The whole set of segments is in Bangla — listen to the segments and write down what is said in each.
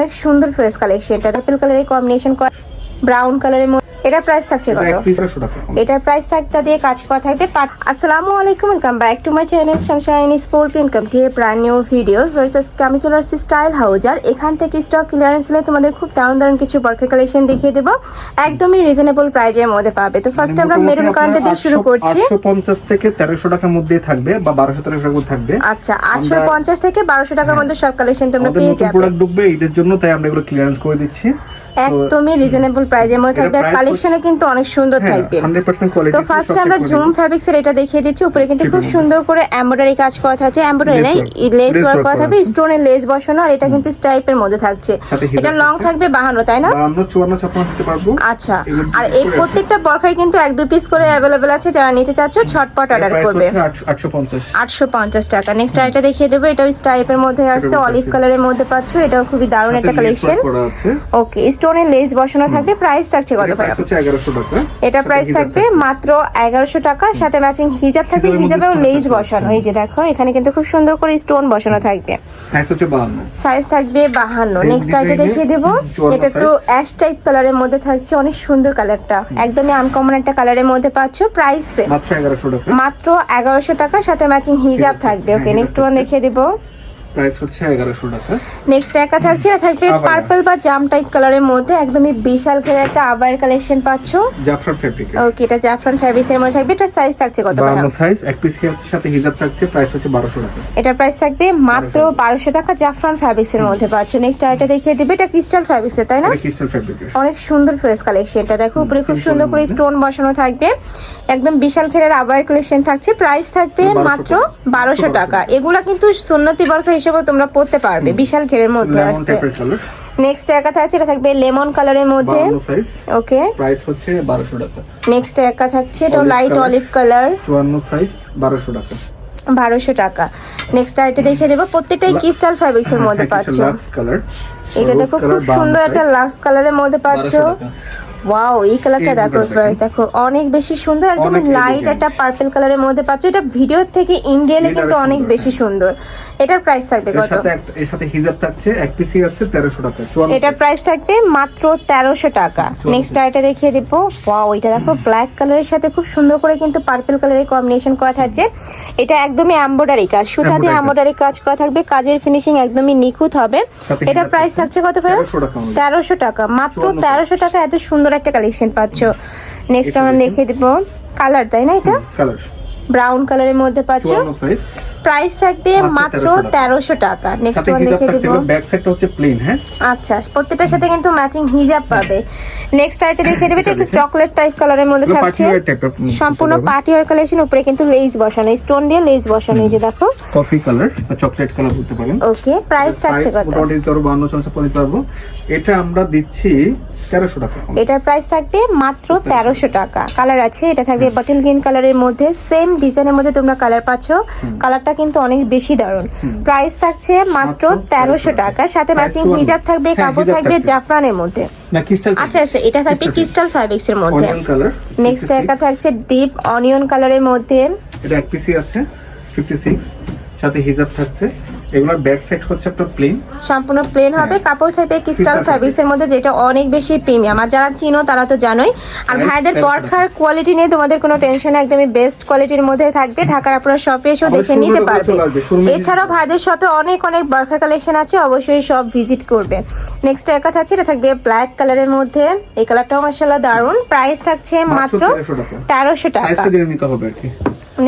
অনেক সুন্দর ফ্রেশ কালেকশন। এটা পার্পল কালারের কম্বিনেশন করা, ব্রাউন কালারের মধ্যে। এটার প্রাইস থাকছে কত? এটার প্রাইস থাকতে দিয়ে কাজ করা থাকবে। আসসালামু আলাইকুম, welcome back to my channel sunshine sport income to a brand new video versus আমি চলে আসছি স্টাইল হাউজার। এখান থেকে স্টক ক্লিয়ারেন্স নিয়ে তোমাদের খুব দারুণ কিছু বরকার কালেকশন দেখিয়ে দেবো, একদমই রিজনেবল প্রাইজের মধ্যে পাবে। তো ফার্স্ট আমরা মেরুন কালার দিয়ে শুরু করছি। 850 থেকে 1300 টাকার মধ্যে থাকবে বা 1200 টাকার মধ্যে থাকবে। আচ্ছা, 850 থেকে 1200 টাকার মধ্যে সব কালেকশন তোমরা পেয়ে যাবে। প্রোডাক্ট ঢুকবে ঈদের জন্য, তাই আমরা এগুলো ক্লিয়ারেন্স করে দিচ্ছি। একদমই রিজনেবল প্রাইজের মধ্যে থাকবে, আর কালেকশনে কিন্তু অনেক সুন্দর থাকবে। 100% কোয়ালিটি। তো ফার্স্ট আমরা ঝুম ফ্যাব্রিক্স এর এটা দেখিয়ে দিচ্ছি। উপরে কিন্তু খুব সুন্দর করে এমব্রয়ডারি কাজ করা থাকছে, এমব্রয়ডারি নাই লেস ওয়ার্ক করা থাকবে, স্টোনের লেস বসানো। আর এটা কিন্তু স্টাইপের মধ্যে থাকছে। এটা লং থাকবে 52, তাই না? আমরা 54 56 দিতে পারবো। আচ্ছা, আর এই প্রত্যেকটা বরখাই কিন্তু 1-2 পিস করে अवेलेबल আছে। যারা নিতে চাচ্ছ ঝটপট অর্ডার করবে। 850 টাকা। নেক্সট আইটা দেখিয়ে দেব। এটাও স্টাইপের মধ্যে আসছে, অলিভ কালারের মধ্যে পাচ্ছ। এটাও খুবই দারুণ একটা কালেকশন। ওকে, স্টোনের লেস বসানো থাকবে। প্রাইস থাকছে কত ভাই? 1100 টাকা। এটা প্রাইস থাকবে মাত্র 1100 টাকা। সাথে ম্যাচিং হিজাব থাকবে, হিজাবেও লেস বসানো। এই যে দেখো, এখানে কিন্তু খুব সুন্দর করে স্টোন বসানো থাকবে। সাইজ হচ্ছে 52। সাইজ থাকবে 52। নেক্সট আইটা দেখিয়ে দেব। এটা একটু অ্যাশ টাইপ কালারের মধ্যে থাকছে, অনেক সুন্দর কালারটা, একদমই আনকমন একটা কালারের মধ্যে পাচ্ছ। প্রাইস মাত্র 1100 টাকা। মাত্র 1100 টাকা, সাথে ম্যাচিং হিজাব থাকবে। ওকে, নেক্সট ওয়ান দেখিয়ে দেব। প্রাইস হচ্ছে 1100 টাকা। নেক্সট একা থাকছে, এটা থাকবে পার্পল বা জাম টাইপ কালারের মধ্যে, একদমই বিশাল করে একটা আবায়ের কালেকশন পাচ্ছ। জাফরান ফেব্রিক। ওকে, এটা জাফরান ফেব্রিক্স এর মধ্যে থাকবে। এটা সাইজ থাকছে কত ভাই? 52 সাইজ, এক পিস সাথে হিজাব থাকছে। প্রাইস হচ্ছে 1200 টাকা। এটার প্রাইস থাকবে মাত্র 1200 টাকা, জাফরান ফেব্রিক্স এর মধ্যে পাচ্ছ। নেক্সট আইটা দেখিয়ে দিবে। এটা ক্রিস্টাল ফেব্রিক্স এর, তাই না? এটা ক্রিস্টাল ফেব্রিক। অনেক সুন্দর ফ্রেশ কালেকশন। এটা দেখো, উপরে খুব সুন্দর করে স্টোন বসানো থাকবে, একদম বিশাল ঘেরের আবায়ের কালেকশন থাকছে। প্রাইস থাকবে মাত্র 1200 টাকা। এগুলা কিন্তু সুন্নতি বরখা হিসেবে তোমরা পড়তে পারবে, বিশাল ঘেরের মধ্যে আসছে। নেক্সট একা থাকছে, এটা থাকবে লেমন কালারের মধ্যে। ওকে, প্রাইস হচ্ছে 1200 টাকা। নেক্সট একা থাকছে, এটা লাইট অলিভ কালার, 54 সাইজ, 1200 টাকা। 1200 টাকা। নেক্সট আইটা দেখিয়ে দেবো। প্রত্যেকটাই ক্রিস্টাল ফেব্রিক্স এর মধ্যে পাচ্ছ। এটা দেখো, খুব সুন্দর একটা লাক্স কালারের মধ্যে পাচ্ছ। ওয়াও, এই কালারটা দেখো ফার্স্ট, দেখো অনেক বেশি সুন্দর, একদম লাইট একটা পার্পল কালারের মধ্যে পাচ্ছ। এটা ভিডিও থেকে ইন রিয়েলে কিন্তু অনেক বেশি সুন্দর। এটার প্রাইস থাকবে কত? এর সাথে হিজাব থাকছে, এক পিসি আছে 1300 টাকা। এটার প্রাইস থাকবে মাত্র 1300 টাকা। নেক্সট আইটা দেখিয়ে দিব। ওয়াও, এটা দেখো ব্ল্যাক কালারের সাথে খুব সুন্দর করে কিন্তু পার্পল কালারের কম্বিনেশন করা থাকছে। এটা একদমই এমব্রয়ডারি কাজ, সুতা দিয়ে এমব্রয়ডারি কাজ করা থাকবে, কাজের ফিনিশিং একদমই নিখুঁত হবে। এটার প্রাইস থাকছে কত ভাই? 1300 টাকা। মাত্র 1300 টাকা এত সুন্দর একটা কালেকশন পাচ্ছ। নেক্সট আমরা দেখিয়ে দিব। কালার, তাই না? এটা কালার ব্রাউন কালারের মধ্যে পাচ্ছ। প্রাইস থাকবে মাত্র 1300 টাকা। নেক্সট ওয়ান দেখিয়ে দিব। ব্যাক সাইডটা হচ্ছে প্লেন। হ্যাঁ, আচ্ছা, প্রত্যেকটার সাথে কিন্তু ম্যাচিং হিজাব পাবে। নেক্সট আইটা দেখিয়ে দেবে। এটা একটু চকলেট টাইপ কালারের মধ্যে থাকছে, সম্পূর্ণ পার্টি ওয়্যার কালেকশন। উপরে কিন্তু লেস বসানো, স্টোন দিয়ে লেস বসানো। এই যে দেখো, কফি কালার বা চকলেট কালার বলতে পারেন। ওকে, প্রাইস থাকছে কত? এটা আমরা দিচ্ছি 1300 টাকা। এটার প্রাইস থাকবে মাত্র 1300 টাকা। কালার আছে, এটা থাকবে বটল গ্রিন কালারের মধ্যে, সেম ডিজাইনের মধ্যে তোমরা কালার পাচ্ছ। কালারটা কিন্তু অনেক বেশি দারুণ। প্রাইস থাকছে মাত্র 1300 টাকা, সাথে ম্যাচিং হিজাব থাকবে, কাপড় থাকবে জাফরানের মধ্যে। আচ্ছা আচ্ছা, এটা থাকবে ক্রিস্টাল ফেব্রিক্স এর মধ্যে। নেক্সট একটা থাকছে ডিপ অনিয়ন কালারের মধ্যে। এটা এক পিসি আছে 56, সাথে হিজাব থাকছে। এগুলোর ব্যাক সাইড হচ্ছে একটা প্লেন, সম্পূর্ণ প্লেন হবে। কাপড় থাকবে ক্রিস্টাল ফেব্রিক্স এর মধ্যে, যেটা অনেক বেশি প্রিমিয়াম। আর যারা চিনো তারা তো জানোই। আর ভাইদের বরখার কোয়ালিটি নিয়ে তোমাদের কোনো টেনশন, একদমই বেস্ট কোয়ালিটির মধ্যে থাকবে। ঢাকার আপনারা শপে এসেও দেখে নিতে পারবে। এছাড়াও ভাইদের শপে অনেক বরখা কালেকশন আছে, অবশ্যই সব ভিজিট করবে। নেক্সট একটা থাকছে, এটা থাকবে ব্ল্যাক কালারের মধ্যে। এই কালারটাও মাশাআল্লাহ দারুণ। প্রাইস থাকছে মাত্র 1300 টাকা।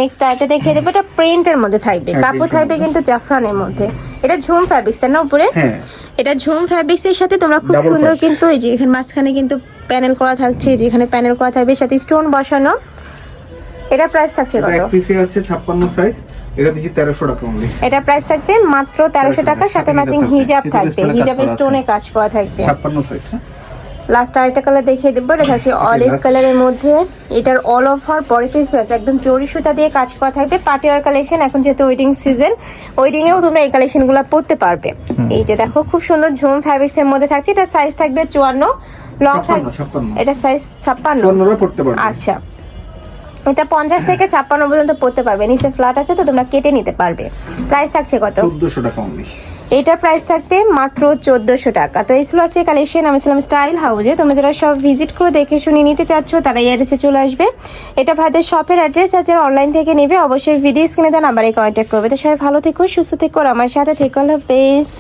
নেক্সট আইটা দেখিয়ে দেবো। এটা প্রিন্টের মধ্যে থাকবে, কাপড় থাকবে কিন্তু জাফরানের মধ্যে। এটা ঝুম ফ্যাব্রিক্স এর না উপরে? এটা ঝুম ফ্যাব্রিক্স এর সাথে তোমরা খুব সুন্দর কিন্তু এই যে এখানে মাঝখানে কিন্তু প্যানেল করা থাকছে, যে এখানে প্যানেল করা থাকবে, সাথে স্টোন বসানো। এটা প্রাইস থাকছে কত? এক পিসি আছে 56 সাইজ, এটা দিচ্ছি 1300 টাকা অনলি। এটা প্রাইস থাকবে মাত্র 1300 টাকা, সাথে ম্যাচিং হিজাব থাকবে, হিজাবে স্টোনে কাজ করা থাকবে। 56 সাইজ। লাস্ট আরেকটা কালার দেখিয়ে দেবো। এটা হচ্ছে অলিভ কালারের মধ্যে। এটার অল ওভার বডিতে ফেস একদম জরি সুতা দিয়ে কাজ করা থাকবে, পার্টি ওয়্যার কালেকশন। এখন যেহেতু ওয়েডিং সিজন, ওয়েডিং এও তোমরা এই কালেকশনগুলো পরতে পারবে। এই যে দেখো, খুব সুন্দর ঝুম ফ্যাব্রিক্স এর মধ্যে থাকছে। এটা সাইজ থাকবে 54, লং থাকবে, এটা সাইজ 56। আচ্ছা, এটা 50 থেকে 56 পর্যন্ত পড়তে পারবে। নিচে ফ্ল্যাট আছে, তো তোমরা কেটে নিতে পারবে। প্রাইস থাকছে কত? 1400 টাকা অনলি। এটার প্রাইস থাকবে মাত্র 1400 টাকা। তো এই ছিল আজকে কালেকশন। আমি ছিলাম স্টাইল হাউজে। তোমরা যারা সব ভিজিট করে দেখে শুনে নিতে চাচ্ছ তারা এই অ্যাড্রেসে চলে আসবে। এটা ভাইদের শপের অ্যাড্রেস। আর যারা অনলাইন থেকে নেবে অবশ্যই ভিডিও স্ক্রিনে দেওয়া নাম্বারে কন্ট্যাক্ট করবে। তো সবাই ভালো থেকো, সুস্থ থেকো, আর আমার সাথে থেকো। আল্লাহ হাফেজ।